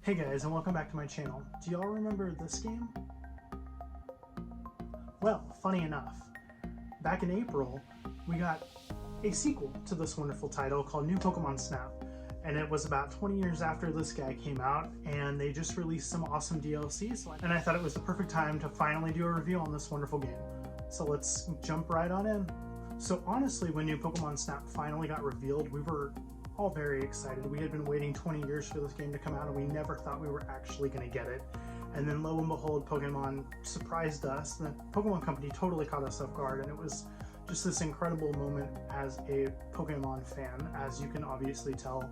Hey guys, and welcome back to my channel. Do y'all remember this game? Well, funny enough, back in April, we got a sequel to this wonderful title called New Pokémon Snap. And it was about 20 years after this guy came out, and they just released some awesome DLCs, and I thought it was the perfect time to finally do a review on this wonderful game. So let's jump right on in. So honestly, when New Pokémon Snap finally got revealed, we were all very excited. We had been waiting 20 years for this game to come out, and we never thought we were actually going to get it. And then lo and behold, Pokemon surprised us. The Pokemon Company totally caught us off guard, and it was just this incredible moment as a Pokemon fan. As you can obviously tell,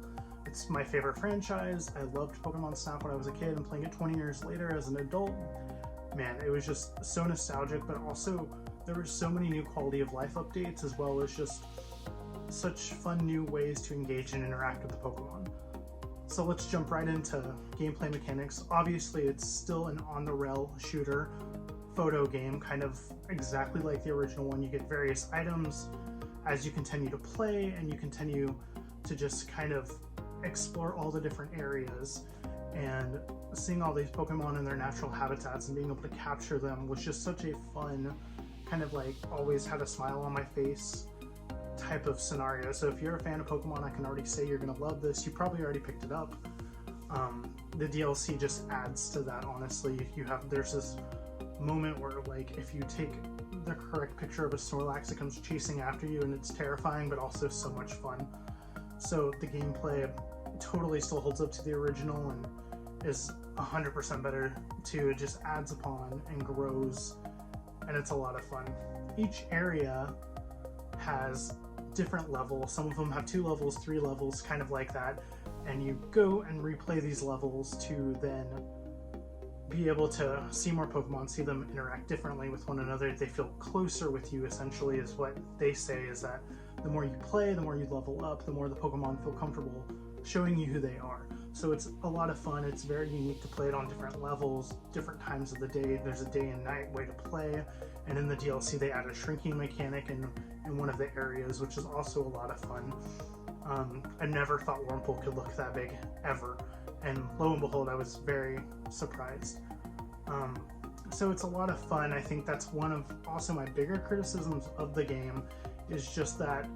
it's my favorite franchise. I loved Pokemon Snap when I was a kid, and playing it 20 years later as an adult, man, it was just so nostalgic, but also there were so many new quality of life updates, as well as just such fun new ways to engage and interact with the Pokemon. So let's jump right into gameplay mechanics. Obviously, it's still an on-the-rail shooter photo game, kind of exactly like the original one. You get various items as you continue to play, and you continue to just kind of explore all the different areas, and seeing all these Pokemon in their natural habitats and being able to capture them was just such a fun, kind of like always had a smile on my face type of scenario. So if you're a fan of Pokemon, I can already say you're gonna love this. You probably already picked it up. The DLC just adds to that, honestly. There's this moment where, like, if you take the correct picture of a Snorlax, it comes chasing after you, and it's terrifying but also so much fun. So the gameplay totally still holds up to the original and is 100% better too. It just adds upon and grows, and it's a lot of fun. Each area has different levels. Some of them have 2 levels, 3 levels, kind of like that, and you go and replay these levels to then be able to see more Pokemon, see them interact differently with one another. They feel closer with you, essentially, is what they say, is that the more you play, the more you level up, the more the Pokemon feel comfortable showing you who they are. So it's a lot of fun. It's very unique to play it on different levels, different times of the day. There's a day and night way to play, and in the DLC they add a shrinking mechanic in one of the areas, which is also a lot of fun. I never thought Wurmple could look that big, ever, and lo and behold, I was very surprised. So it's a lot of fun. I think that's one of also my bigger criticisms of the game, is just that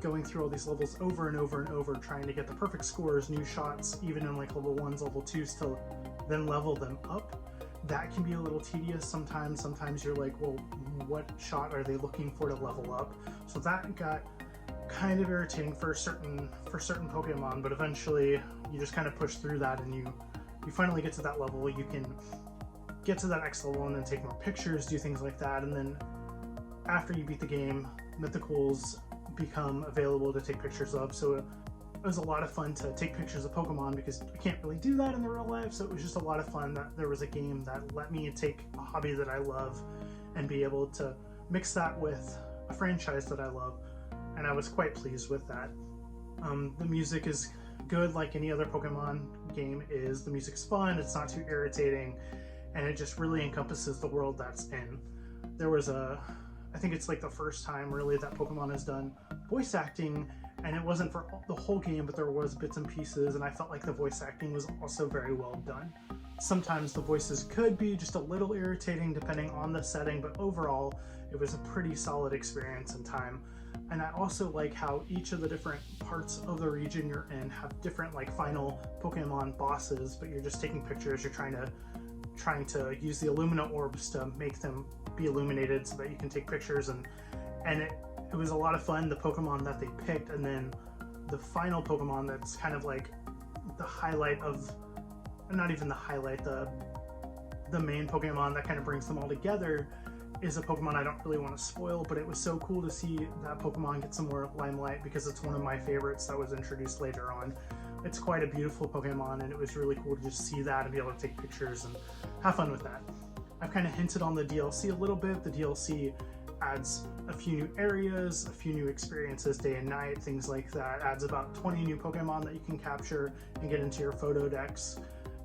going through all these levels over and over and over, trying to get the perfect scores, new shots, even in like level 1s, level 2s, to then level them up. That can be a little tedious sometimes. Sometimes you're like, well, what shot are they looking for to level up? So that got kind of irritating for certain Pokemon, but eventually you just kind of push through that, and you finally get to that level. You can get to that X level and then take more pictures, do things like that, and then after you beat the game, mythicals become available to take pictures of. So it was a lot of fun to take pictures of Pokemon, because I can't really do that in the real life. So it was just a lot of fun that there was a game that let me take a hobby that I love and be able to mix that with a franchise that I love, and I was quite pleased with that. The music is good, like any other Pokemon game is. The music's fun, it's not too irritating, and it just really encompasses the world that's in. There was I think it's like the first time really that Pokemon has done voice acting, and it wasn't for the whole game, but there was bits and pieces, and I felt like the voice acting was also very well done. Sometimes the voices could be just a little irritating depending on the setting, but overall it was a pretty solid experience in time. And I also like how each of the different parts of the region you're in have different like final Pokemon bosses, but you're just taking pictures. You're trying to use the Illumina orbs to make them be illuminated so that you can take pictures, and it was a lot of fun, the Pokemon that they picked. And then the final Pokemon that's kind of like the highlight of, not even the highlight, the main Pokemon that kind of brings them all together, is a Pokemon I don't really want to spoil, but it was so cool to see that Pokemon get some more limelight, because it's one of my favorites that was introduced later on. It's quite a beautiful Pokemon, and it was really cool to just see that and be able to take pictures and have fun with that. I've kind of hinted on the DLC a little bit. The DLC adds a few new areas, a few new experiences, day and night, things like that. Adds about 20 new Pokemon that you can capture and get into your photo decks.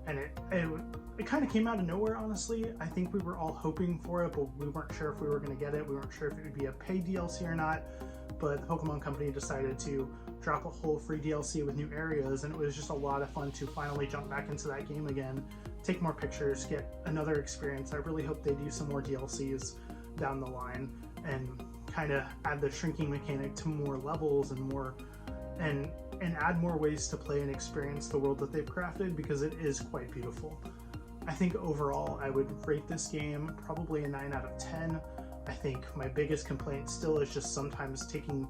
and it kind of came out of nowhere, honestly. I think we were all hoping for it, but we weren't sure if we were going to get it. We weren't sure if it would be a paid DLC or not, but the Pokemon Company decided to drop a whole free DLC with new areas, and it was just a lot of fun to finally jump back into that game again, take more pictures, get another experience. I really hope they do some more DLCs down the line and kind of add the shrinking mechanic to more levels and more and add more ways to play and experience the world that they've crafted, because it is quite beautiful. I think overall I would rate this game probably a 9 out of 10. I think my biggest complaint still is just sometimes taking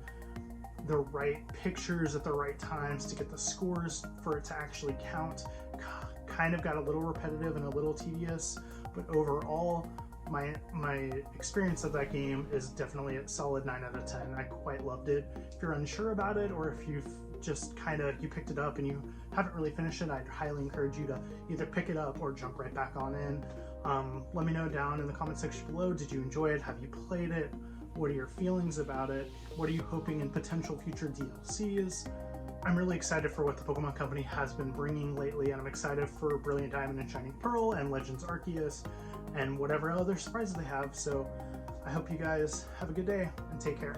the right pictures at the right times to get the scores for it to actually count. Kind of got a little repetitive and a little tedious, but overall my experience of that game is definitely a solid 9 out of 10. I quite loved it. If you're unsure about it, or if you've just you picked it up and you haven't really finished it, I'd highly encourage you to either pick it up or jump right back on in. Let me know down in the comment section below, did you enjoy it? Have you played it? What are your feelings about it? What are you hoping in potential future DLCs? I'm really excited for what the Pokemon Company has been bringing lately, and I'm excited for Brilliant Diamond and Shining Pearl and Legends Arceus and whatever other surprises they have. So I hope you guys have a good day and take care.